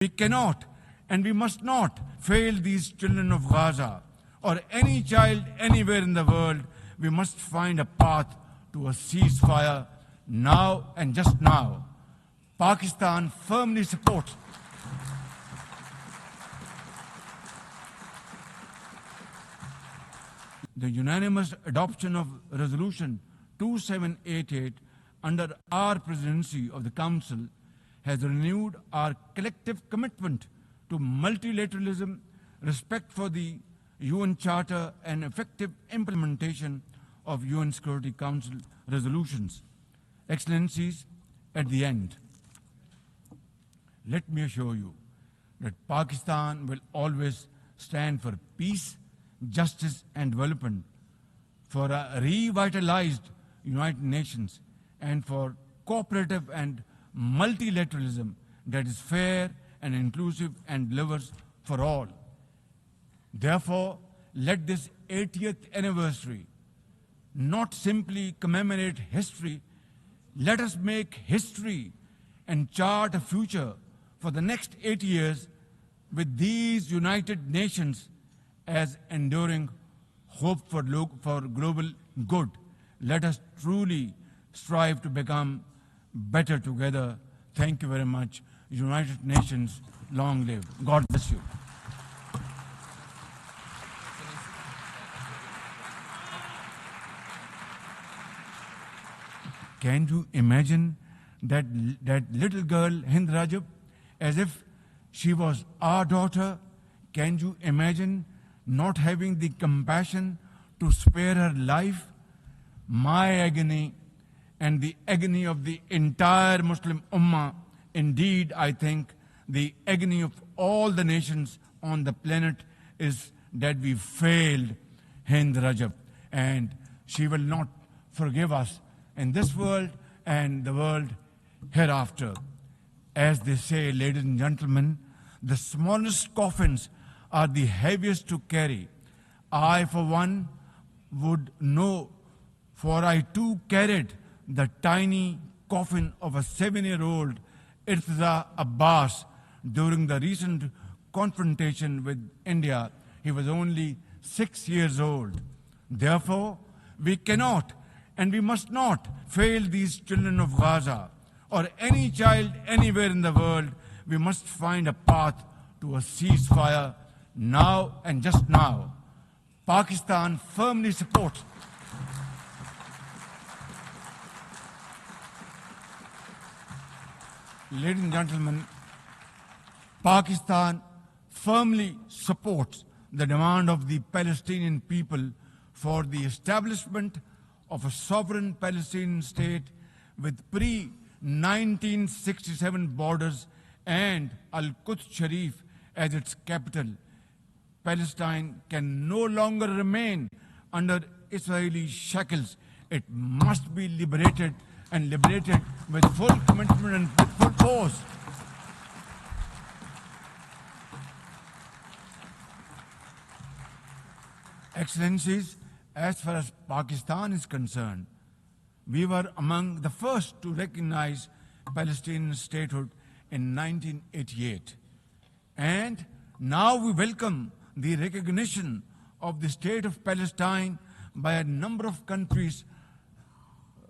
We cannot and we must not fail these children of Gaza or any child anywhere in the world. We must find a path to a ceasefire now and just now. Pakistan firmly supports the unanimous adoption of Resolution 2788 under our presidency of the Council has renewed our collective commitment to multilateralism, respect for the UN Charter and effective implementation of UN Security Council resolutions. Excellencies, at the end, let me assure you that Pakistan will always stand for peace, justice and development, for a revitalized United Nations and for cooperative and multilateralism that is fair and inclusive and delivers for all. Therefore, let this 80th anniversary not simply commemorate history, let us make history and chart a future for the next 80 years with these United Nations as enduring hope for global good. Let us truly strive to become better together. Thank you very much. United Nations, long live. God bless you. Can you imagine that little girl, Hind Rajab, as if she was our daughter? Can you imagine not having the compassion to spare her life? My agony and the agony of the entire Muslim Ummah, indeed, I think the agony of all the nations on the planet is that we failed Hind Rajab, and she will not forgive us in this world and the world hereafter. As they say, ladies and gentlemen, the smallest coffins are the heaviest to carry. I, for one, would know, for I too carried the tiny coffin of a 7-year-old Irtiza Abbas during the recent confrontation with India. He was only 6 years old. Therefore, we cannot and we must not fail these children of Gaza or any child anywhere in the world. We must find a path to a ceasefire now and just now. Pakistan firmly supports Ladies and gentlemen, Pakistan firmly supports the demand of the Palestinian people for the establishment of a sovereign Palestinian state with pre-1967 borders and Al-Quds Sharif as its capital. Palestine can no longer remain under Israeli shackles. It must be liberated, and liberated with full commitment and with full force. Excellencies, as far as Pakistan is concerned, we were among the first to recognize Palestinian statehood in 1988. And now we welcome the recognition of the state of Palestine by a number of countries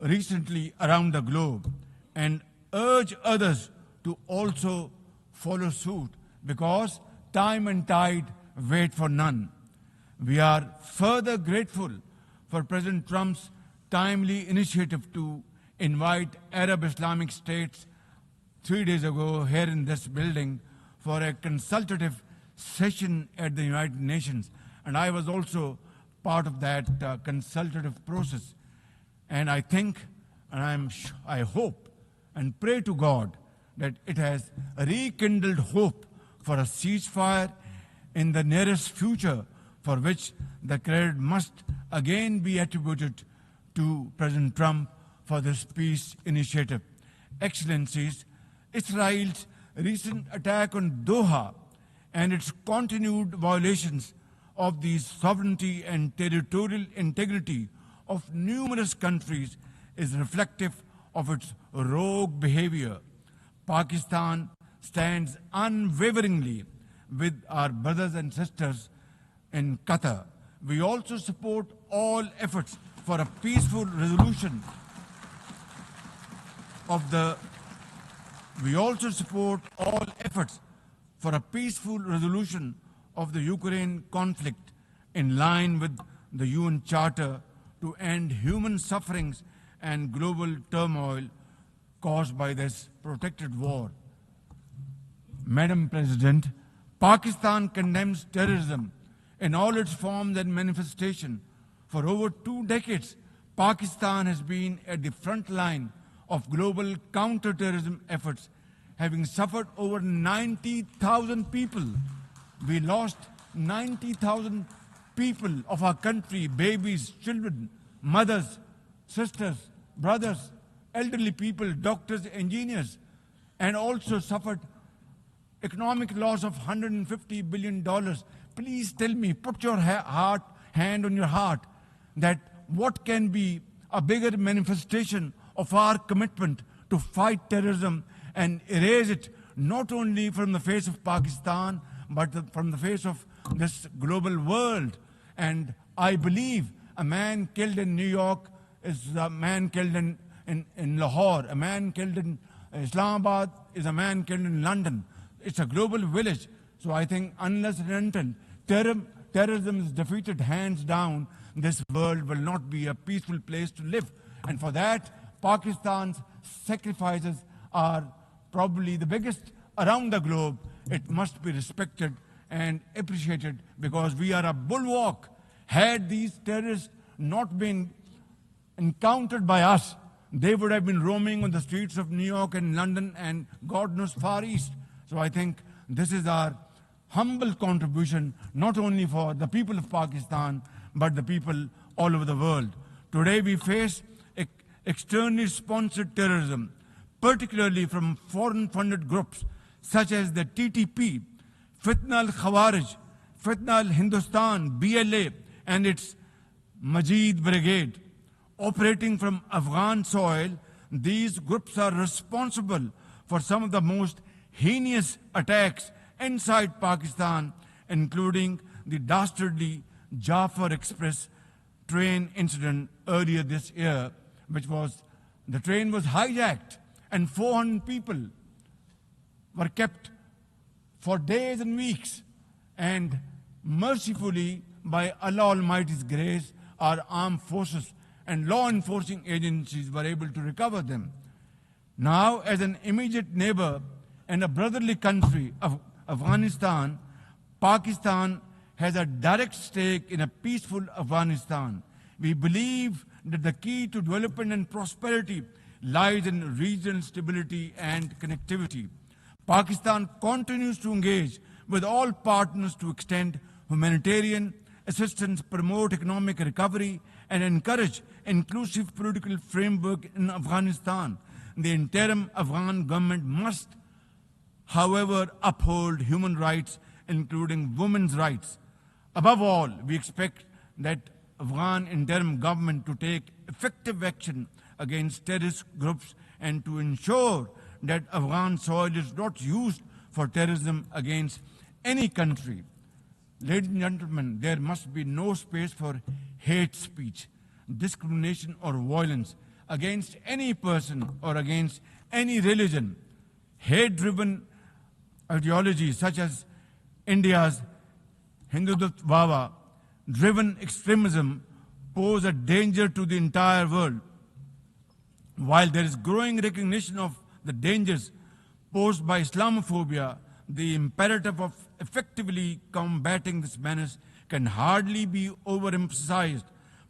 recently around the globe, and urge others to also follow suit, because time and tide wait for none. We are further grateful for President Trump's timely initiative to invite Arab Islamic states 3 days ago here in this building for a consultative session at the United Nations. And I was also part of that consultative process. And I think, and I hope and pray to God that it has rekindled hope for a ceasefire in the nearest future, for which the credit must again be attributed to President Trump for this peace initiative. Excellencies, Israel's recent attack on Doha and its continued violations of the sovereignty and territorial integrity of numerous countries is reflective of its rogue behavior. Pakistan stands unwaveringly with our brothers and sisters in Qatar. We also support all efforts for a peaceful resolution of the Ukraine conflict in line with the UN Charter to end human sufferings and global turmoil caused by this protracted war. Madam President, Pakistan condemns terrorism in all its forms and manifestation. For over 2 decades, Pakistan has been at the front line of global counter-terrorism efforts, having suffered over 90,000 people. We lost 90,000 people of our country, babies, children, mothers, sisters, brothers, elderly people, doctors, engineers, and also suffered economic loss of $150 billion. Please tell me, put your hand on your heart, that what can be a bigger manifestation of our commitment to fight terrorism and erase it not only from the face of Pakistan, but from the face of this global world. And I believe a man killed in New York is a man killed in Lahore. A man killed in Islamabad is a man killed in London. It's a global village. So I think unless and until terrorism is defeated hands down, this world will not be a peaceful place to live. And for that, Pakistan's sacrifices are probably the biggest around the globe. It must be respected and appreciated because we are a bulwark. Had these terrorists not been encountered by us, they would have been roaming on the streets of New York and London and God knows Far East. So I think this is our humble contribution, not only for the people of Pakistan, but the people all over the world. Today we face externally sponsored terrorism, particularly from foreign-funded groups such as the TTP, Fitna al-Khawarij, Fitna al-Hindustan, BLA, and its Majid Brigade. Operating from Afghan soil, these groups are responsible for some of the most heinous attacks inside Pakistan, including the dastardly Jafar Express train incident earlier this year, the train was hijacked and 400 people were kept for days and weeks. And mercifully, by Allah Almighty's grace, our armed forces and law enforcing agencies were able to recover them. Now, as an immediate neighbor and a brotherly country of Afghanistan, Pakistan has a direct stake in a peaceful Afghanistan. We believe that the key to development and prosperity lies in regional stability and connectivity. Pakistan continues to engage with all partners to extend humanitarian assistance, promote economic recovery, and encourage inclusive political framework in Afghanistan. The interim Afghan government must, however, uphold human rights, including women's rights. Above all, we expect that Afghan interim government to take effective action against terrorist groups and to ensure that Afghan soil is not used for terrorism against any country. Ladies and gentlemen, there must be no space for hate speech, discrimination or violence against any person or against any religion. Hate-driven ideologies such as India's Hindutva-driven extremism pose a danger to the entire world. While there is growing recognition of the dangers posed by Islamophobia, the imperative of effectively combating this menace can hardly be overemphasized.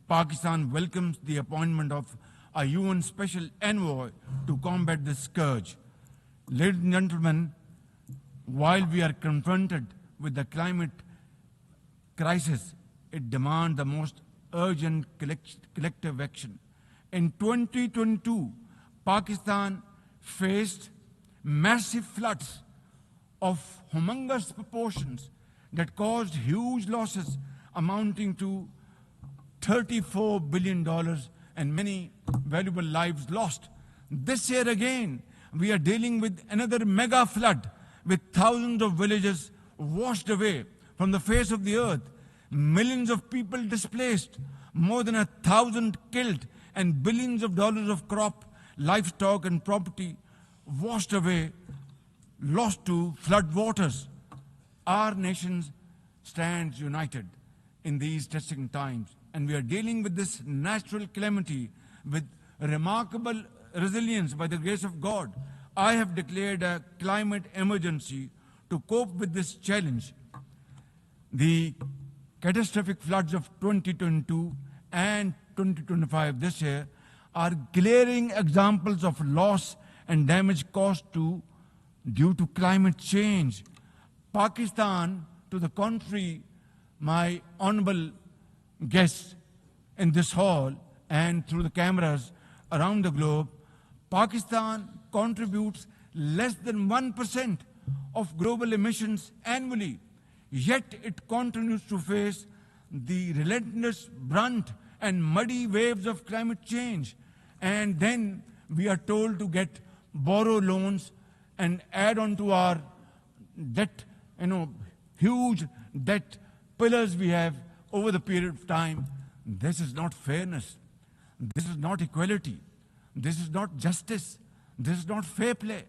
Pakistan welcomes the appointment of a UN Special Envoy to combat this scourge. Ladies and gentlemen, while we are confronted with the climate crisis, it demands the most urgent collective action. In 2022, Pakistan faced massive floods of humongous proportions that caused huge losses amounting to $34 billion and many valuable lives lost. This year again, we are dealing with another mega flood with thousands of villages washed away from the face of the earth, millions of people displaced, more than 1,000 killed, and billions of dollars of crop, livestock, and property washed away, lost to flood waters. Our nation stands united in these testing times, and we are dealing with this natural calamity with remarkable resilience by the grace of God. I have declared a climate emergency to cope with this challenge. The catastrophic floods of 2022 and 2025 this year are glaring examples of loss and damage caused due to climate change. Pakistan, to the contrary, my honorable guests in this hall and through the cameras around the globe, Pakistan contributes less than 1% of global emissions annually, yet it continues to face the relentless brunt and muddy waves of climate change. And then we are told to borrow loans and add on to our debt, huge debt pillars we have over the period of time. This is not fairness. This is not equality. This is not justice. This is not fair play.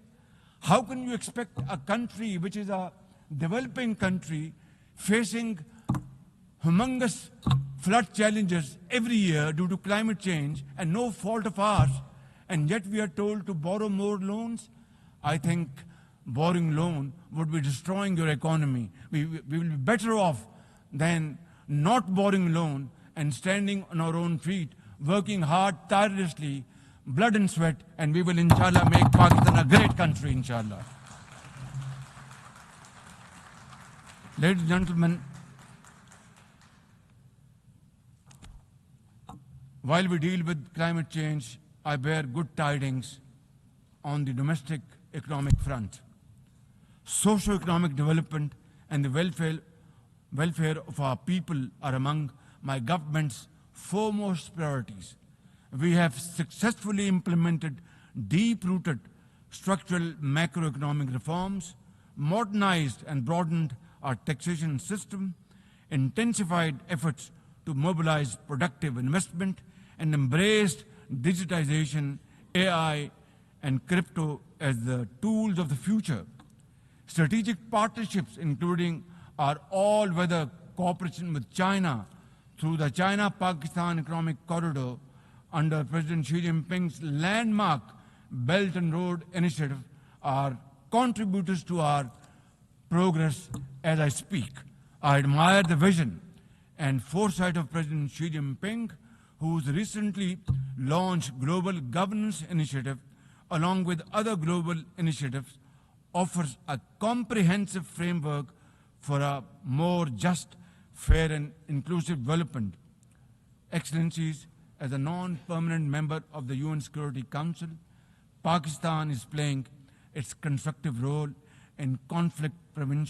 How can you expect a country which is a developing country facing humongous flood challenges every year due to climate change and no fault of ours, and yet we are told to borrow more loans? I think borrowing loan would be destroying your economy. We will be better off than not borrowing loan and standing on our own feet, working hard, tirelessly, blood and sweat, and we will, inshallah, make Pakistan a great country, inshallah. Ladies and gentlemen, while we deal with climate change, I bear good tidings on the domestic economic front. Socio-economic development and the welfare of our people are among my government's foremost priorities. We have successfully implemented deep-rooted structural macroeconomic reforms, modernized and broadened our taxation system, intensified efforts to mobilize productive investment, and embraced digitization, AI, and crypto as the tools of the future. Strategic partnerships, including our all-weather cooperation with China through the China-Pakistan Economic Corridor under President Xi Jinping's landmark Belt and Road Initiative, are contributors to our progress as I speak. I admire the vision and foresight of President Xi Jinping, whose recently launched Global Governance Initiative, along with other global initiatives, offers a comprehensive framework for a more just, fair, and inclusive development. Excellencies, as a non-permanent member of the UN Security Council, Pakistan is playing its constructive role in conflict prevention.